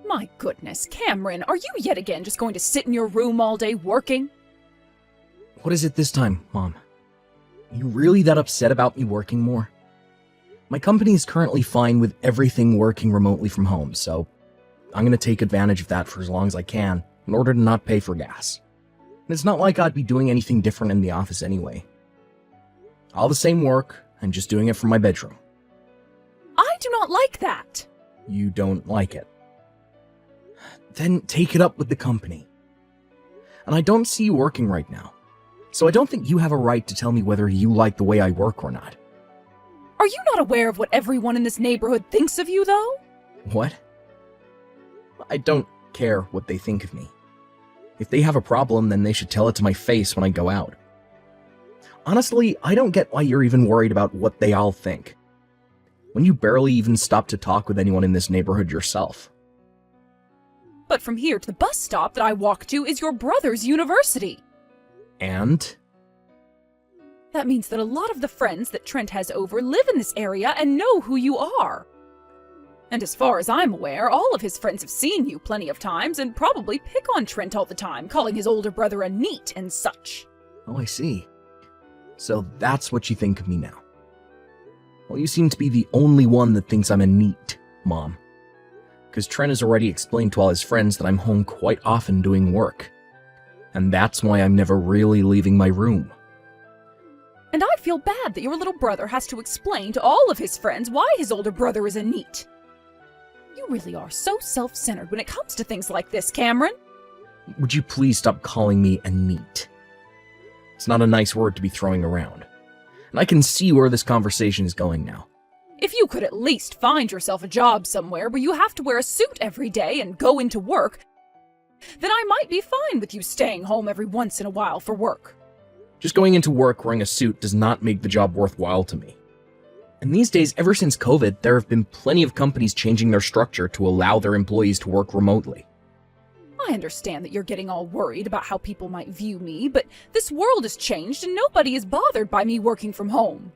My goodness, Cameron, are you yet again just going to sit in your room all day working? What is it this time, Mom? Are you really that upset about me working more? My company is currently fine with everything working remotely from home, so I'm going to take advantage of that for as long as I can in order to not pay for gas. And it's not like I'd be doing anything different in the office anyway. All the same work, I'm just doing it from my bedroom. I do not like that. You don't like it? Then take it up with the company. And I don't see you working right now, so I don't think you have a right to tell me whether you like the way I work or not. Are you not aware of what everyone in this neighborhood thinks of you, though? What? I don't care what they think of me. If they have a problem, then they should tell it to my face when I go out. Honestly, I don't get why you're even worried about what they all think, when you barely even stop to talk with anyone in this neighborhood yourself. But from here to the bus stop that I walk to is your brother's university. And? That means that a lot of the friends that Trent has over live in this area and know who you are. And as far as I'm aware, all of his friends have seen you plenty of times and probably pick on Trent all the time, calling his older brother a neat and such. Oh, I see. So that's what you think of me now. Well, you seem to be the only one that thinks I'm a neat, Mom. Because Trent has already explained to all his friends that I'm home quite often doing work. And that's why I'm never really leaving my room. And I feel bad that your little brother has to explain to all of his friends why his older brother is a neat. You really are so self-centered when it comes to things like this, Cameron. Would you please stop calling me a neat? It's not a nice word to be throwing around. And I can see where this conversation is going now. If you could at least find yourself a job somewhere where you have to wear a suit every day and go into work, then I might be fine with you staying home every once in a while for work. Just going into work wearing a suit does not make the job worthwhile to me. And these days, ever since COVID, there have been plenty of companies changing their structure to allow their employees to work remotely. I understand that you're getting all worried about how people might view me, but this world has changed and nobody is bothered by me working from home.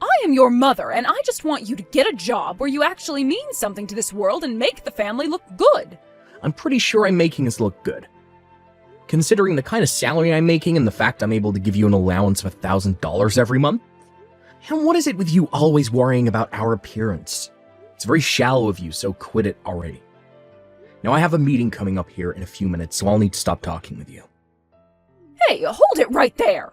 I am your mother, and I just want you to get a job where you actually mean something to this world and make the family look good. I'm pretty sure I'm making us look good. Considering the kind of salary I'm making and the fact I'm able to give you an allowance of $1,000 every month. And what is it with you always worrying about our appearance? It's very shallow of you, so quit it already. Now I have a meeting coming up here in a few minutes, so I'll need to stop talking with you. Hey, hold it right there!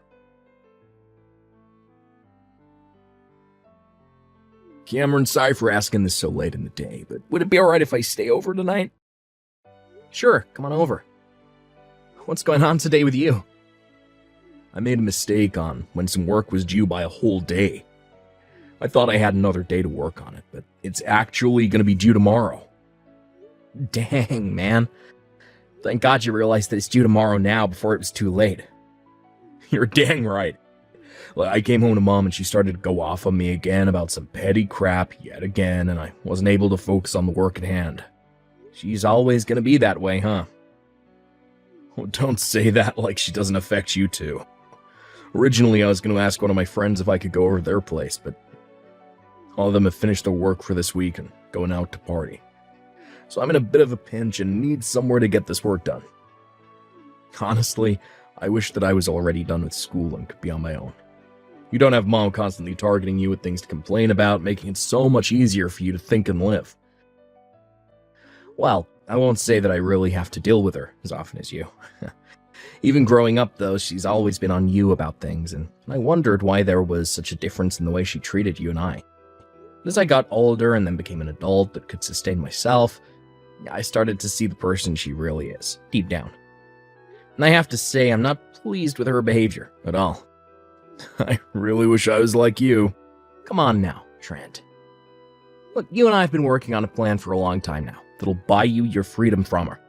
Cameron, sorry for asking this so late in the day, but would it be alright if I stay over tonight? Sure, come on over. What's going on today with you? I made a mistake on when some work was due by a whole day. I thought I had another day to work on it, but it's actually going to be due tomorrow. Dang, man. Thank God you realized that it's due tomorrow now before it was too late. You're dang right. I came home to Mom and she started to go off on me again about some petty crap yet again, and I wasn't able to focus on the work at hand. She's always going to be that way, huh? Oh, don't say that like she doesn't affect you too. Originally, I was going to ask one of my friends if I could go over to their place, but all of them have finished their work for this week and going out to party. So I'm in a bit of a pinch and need somewhere to get this work done. Honestly, I wish that I was already done with school and could be on my own. You don't have Mom constantly targeting you with things to complain about, making it so much easier for you to think and live. Well, I won't say that I really have to deal with her as often as you. Even growing up, though, she's always been on you about things, and I wondered why there was such a difference in the way she treated you and I. As I got older and then became an adult that could sustain myself, I started to see the person she really is, deep down. And I have to say, I'm not pleased with her behavior at all. I really wish I was like you. Come on now, Trent. Look, you and I have been working on a plan for a long time now that'll buy you your freedom from her.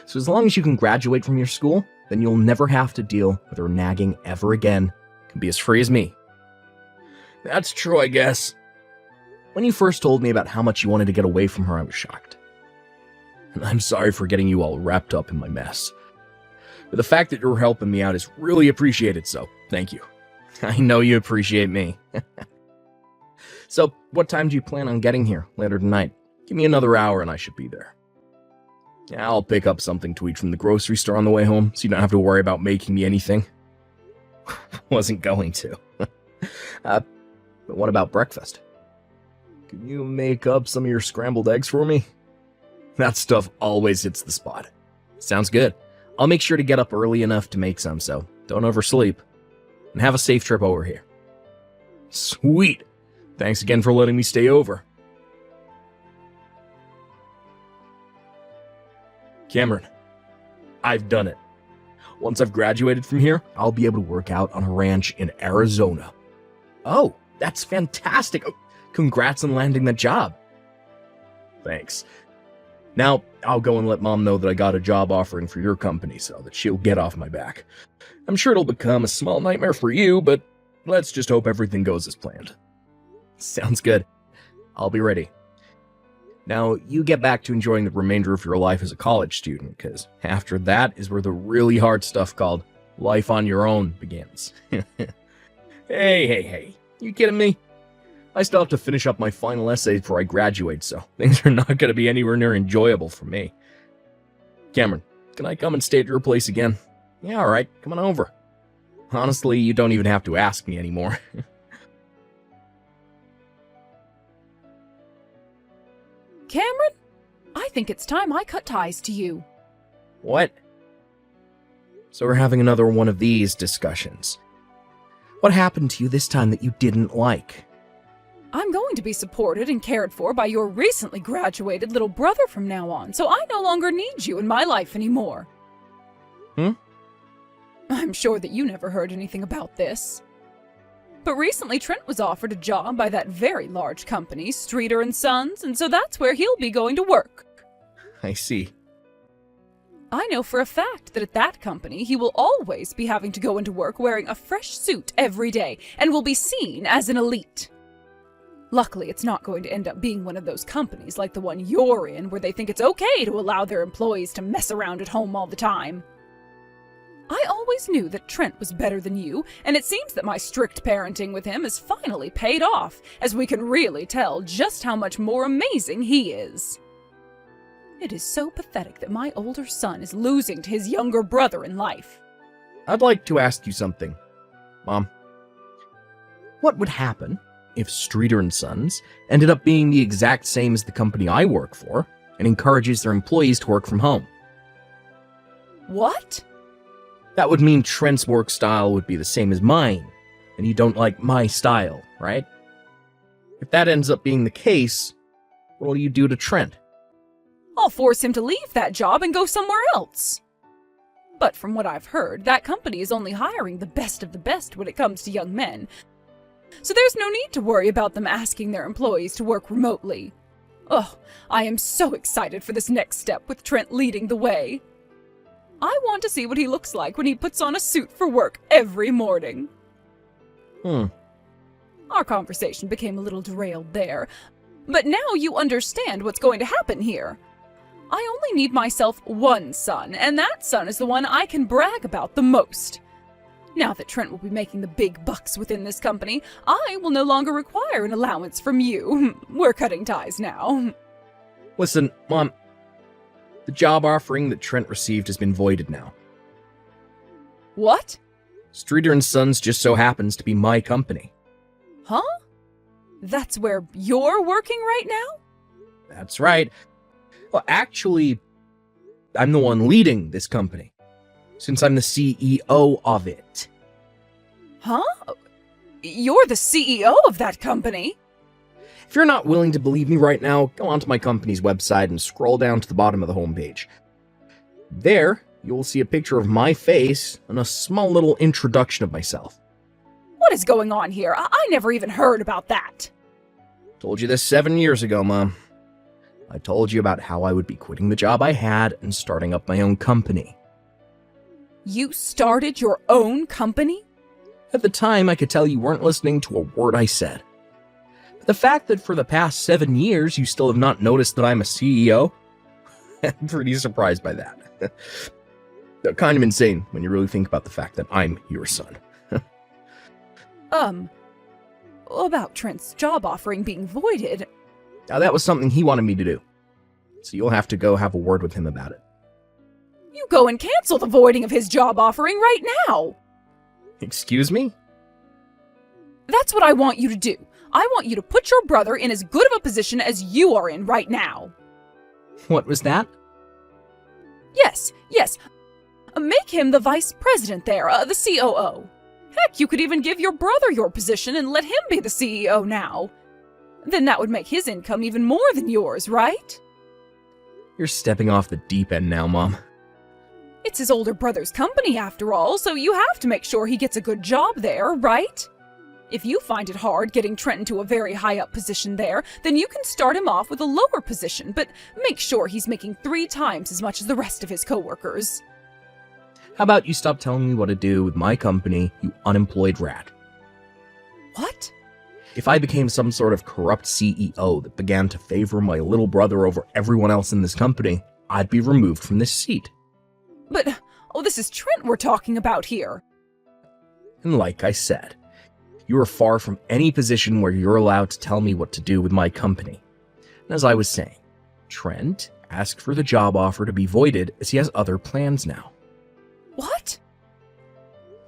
So as long as you can graduate from your school, then you'll never have to deal with her nagging ever again. You can be as free as me. That's true, I guess. When you first told me about how much you wanted to get away from her, I was shocked. And I'm sorry for getting you all wrapped up in my mess. But the fact that you're helping me out is really appreciated, so thank you. I know you appreciate me. So, what time do you plan on getting here later tonight? Give me another hour and I should be there. Yeah, I'll pick up something to eat from the grocery store on the way home, so you don't have to worry about making me anything. Wasn't going to. But what about breakfast? Can you make up some of your scrambled eggs for me? That stuff always hits the spot. Sounds good. I'll make sure to get up early enough to make some, so don't oversleep. And have a safe trip over here. Sweet. Thanks again for letting me stay over. Cameron, I've done it. Once I've graduated from here, I'll be able to work out on a ranch in Arizona. Oh, that's fantastic. Oh, congrats on landing that job. Thanks. Now, I'll go and let Mom know that I got a job offering for your company so that she'll get off my back. I'm sure it'll become a small nightmare for you, but let's just hope everything goes as planned. Sounds good. I'll be ready. Now, you get back to enjoying the remainder of your life as a college student, because after that is where the really hard stuff called life on your own begins. Hey, you kidding me? I still have to finish up my final essay before I graduate, so things are not going to be anywhere near enjoyable for me. Cameron, can I come and stay at your place again? Yeah, alright, come on over. Honestly, you don't even have to ask me anymore. Cameron, I think it's time I cut ties to you. What? So we're having another one of these discussions. What happened to you this time that you didn't like? I'm going to be supported and cared for by your recently graduated little brother from now on, so I no longer need you in my life anymore. I'm sure that you never heard anything about this. But recently Trent was offered a job by that very large company, Streeter & Sons, and so that's where he'll be going to work. I see. I know for a fact that at that company he will always be having to go into work wearing a fresh suit every day and will be seen as an elite. Luckily, it's not going to end up being one of those companies like the one you're in where they think it's okay to allow their employees to mess around at home all the time. I always knew that Trent was better than you, and it seems that my strict parenting with him has finally paid off, as we can really tell just how much more amazing he is. It is so pathetic that my older son is losing to his younger brother in life. I'd like to ask you something, Mom. What would happen if Streeter & Sons ended up being the exact same as the company I work for and encourages their employees to work from home? What? That would mean Trent's work style would be the same as mine, and you don't like my style, right? If that ends up being the case, what'll you do to Trent? I'll force him to leave that job and go somewhere else. But from what I've heard, that company is only hiring the best of the best when it comes to young men, so there's no need to worry about them asking their employees to work remotely. Oh, I am so excited for this next step with Trent leading the way. I want to see what he looks like when he puts on a suit for work every morning. Our conversation became a little derailed there, but now you understand what's going to happen here. I only need myself one son, and that son is the one I can brag about the most. Now that Trent will be making the big bucks within this company, I will no longer require an allowance from you. We're cutting ties now. Listen, Mom. The job offering that Trent received has been voided now. What? Streeter & Sons just so happens to be my company. Huh? That's where you're working right now? That's right. Well, actually, I'm the one leading this company, since I'm the CEO of it. Huh? You're the CEO of that company? If you're not willing to believe me right now, go onto my company's website and scroll down to the bottom of the homepage. There, you'll see a picture of my face and a small little introduction of myself. What is going on here? I never even heard about that. Told you this 7 years ago, Mom. I told you about how I would be quitting the job I had and starting up my own company. You started your own company? At the time, I could tell you weren't listening to a word I said. But the fact that for the past 7 years you still have not noticed that I'm a CEO? I'm pretty surprised by that. Kind of insane when you really think about the fact that I'm your son. About Trent's job offering being voided, Now, that was something he wanted me to do. So you'll have to go have a word with him about it. You go and cancel the voiding of his job offering right now. Excuse me? That's what I want you to do. I want you to put your brother in as good of a position as you are in right now. What was that? Yes. Make him the vice president there, the COO. Heck, you could even give your brother your position and let him be the CEO now. Then that would make his income even more than yours, right? You're stepping off the deep end now, Mom. It's his older brother's company after all, so you have to make sure he gets a good job there, right? If you find it hard getting Trent into a very high-up position there, then you can start him off with a lower position, but make sure he's making 3 times as much as the rest of his coworkers. How about you stop telling me what to do with my company, you unemployed rat? What? If I became some sort of corrupt CEO that began to favor my little brother over everyone else in this company, I'd be removed from this seat. But, this is Trent we're talking about here. And like I said, you are far from any position where you're allowed to tell me what to do with my company. And as I was saying, Trent asked for the job offer to be voided as he has other plans now. What?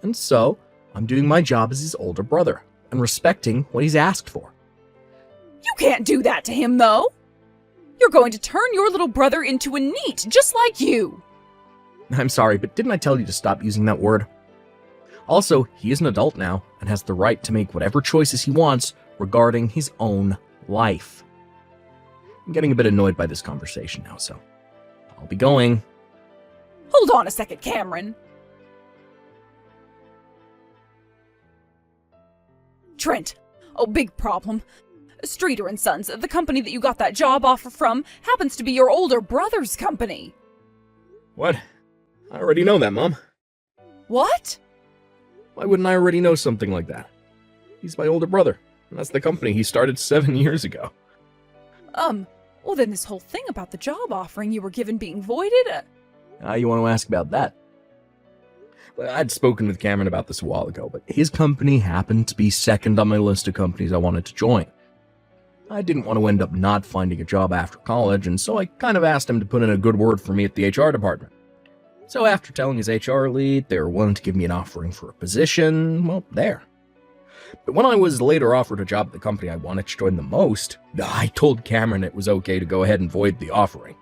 And so, I'm doing my job as his older brother and respecting what he's asked for. You can't do that to him, though. You're going to turn your little brother into a NEET, just like you. I'm sorry, but didn't I tell you to stop using that word? Also, he is an adult now and has the right to make whatever choices he wants regarding his own life. I'm getting a bit annoyed by this conversation now, so I'll be going. Hold on a second, Cameron. Trent. Big problem. Streeter and Sons, the company that you got that job offer from, happens to be your older brother's company. What? I already know that, Mom. What? Why wouldn't I already know something like that? He's my older brother, and that's the company he started 7 years ago. Well then this whole thing about the job offering you were given being voided? You want to ask about that? Well, I'd spoken with Cameron about this a while ago, but his company happened to be second on my list of companies I wanted to join. I didn't want to end up not finding a job after college, and so I kind of asked him to put in a good word for me at the HR department. So after telling his HR lead they were willing to give me an offering for a position, well, there. But when I was later offered a job at the company I wanted to join the most, I told Cameron it was okay to go ahead and void the offering.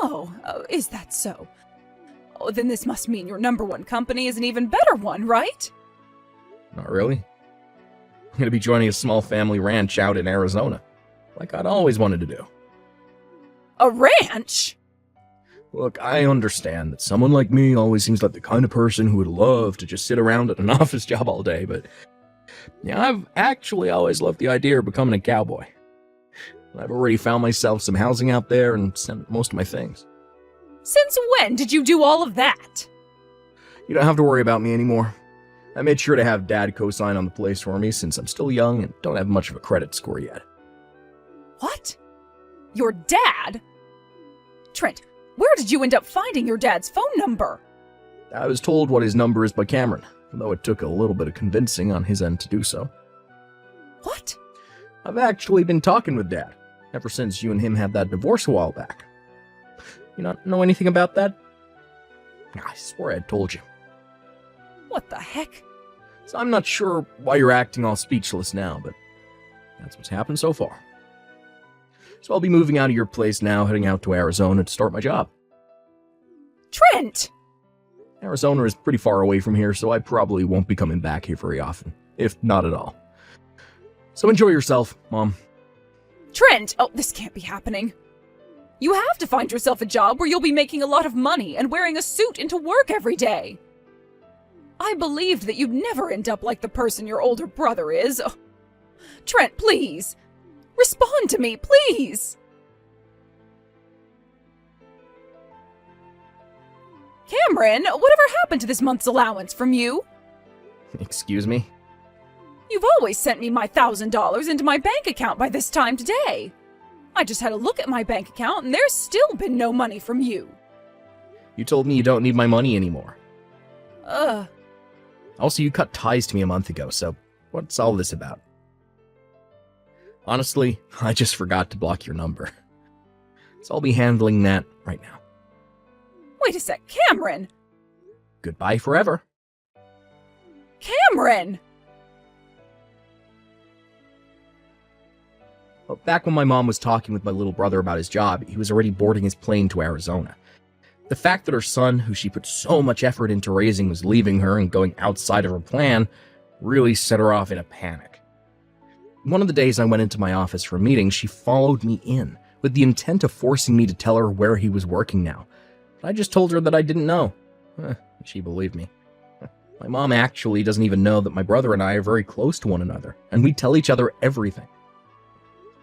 Oh, is that so? Then this must mean your number one company is an even better one, right? Not really. I'm going to be joining a small family ranch out in Arizona, like I'd always wanted to do. A ranch? Look, I understand that someone like me always seems like the kind of person who would love to just sit around at an office job all day, but yeah, I've actually always loved the idea of becoming a cowboy. I've already found myself some housing out there and sent most of my things. Since when did you do all of that? You don't have to worry about me anymore. I made sure to have Dad co-sign on the place for me since I'm still young and don't have much of a credit score yet. What? Your dad? Trent, where did you end up finding your dad's phone number? I was told what his number is by Cameron, though it took a little bit of convincing on his end to do so. What? I've actually been talking with Dad, ever since you and him had that divorce a while back. You not know anything about that? I swear I'd told you. What the heck? So I'm not sure why you're acting all speechless now, but that's what's happened so far. So I'll be moving out of your place now, heading out to Arizona to start my job. Trent! Arizona is pretty far away from here, so I probably won't be coming back here very often, if not at all. So enjoy yourself, Mom. Trent! This can't be happening. You have to find yourself a job where you'll be making a lot of money and wearing a suit into work every day. I believed that you'd never end up like the person your older brother is. Trent, please! Respond to me, please! Cameron, whatever happened to this month's allowance from you? Excuse me? You've always sent me my $1,000 into my bank account by this time today. I just had a look at my bank account and there's still been no money from you. You told me you don't need my money anymore. Ugh. Also, you cut ties to me a month ago, so what's all this about? Honestly, I just forgot to block your number. So I'll be handling that right now. Wait a sec, Cameron! Goodbye forever. Cameron! Well, back when my mom was talking with my little brother about his job, he was already boarding his plane to Arizona. The fact that her son, who she put so much effort into raising, was leaving her and going outside of her plan really set her off in a panic. One of the days I went into my office for a meeting, she followed me in with the intent of forcing me to tell her where he was working now. But I just told her that I didn't know. She believed me. My mom actually doesn't even know that my brother and I are very close to one another, and we tell each other everything.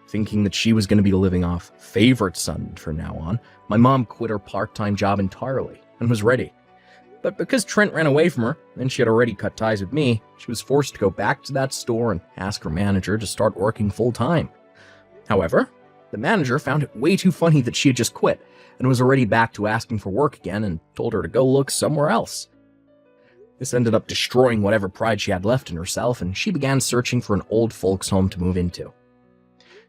Thinking that she was going to be living off favorite son from now on, my mom quit her part-time job entirely and was ready. But because Trent ran away from her, and she had already cut ties with me, she was forced to go back to that store and ask her manager to start working full-time. However, the manager found it way too funny that she had just quit and was already back to asking for work again and told her to go look somewhere else. This ended up destroying whatever pride she had left in herself, and she began searching for an old folks' home to move into.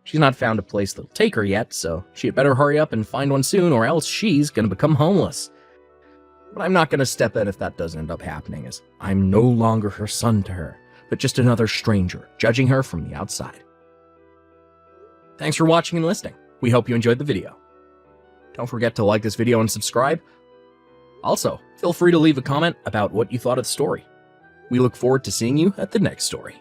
She's not found a place that'll take her yet, so she had better hurry up and find one soon, or else she's gonna become homeless. But I'm not gonna step in if that doesn't end up happening, as I'm no longer her son to her, but just another stranger, judging her from the outside. Thanks for watching and listening. We hope you enjoyed the video. Don't forget to like this video and subscribe. Also, feel free to leave a comment about what you thought of the story. We look forward to seeing you at the next story.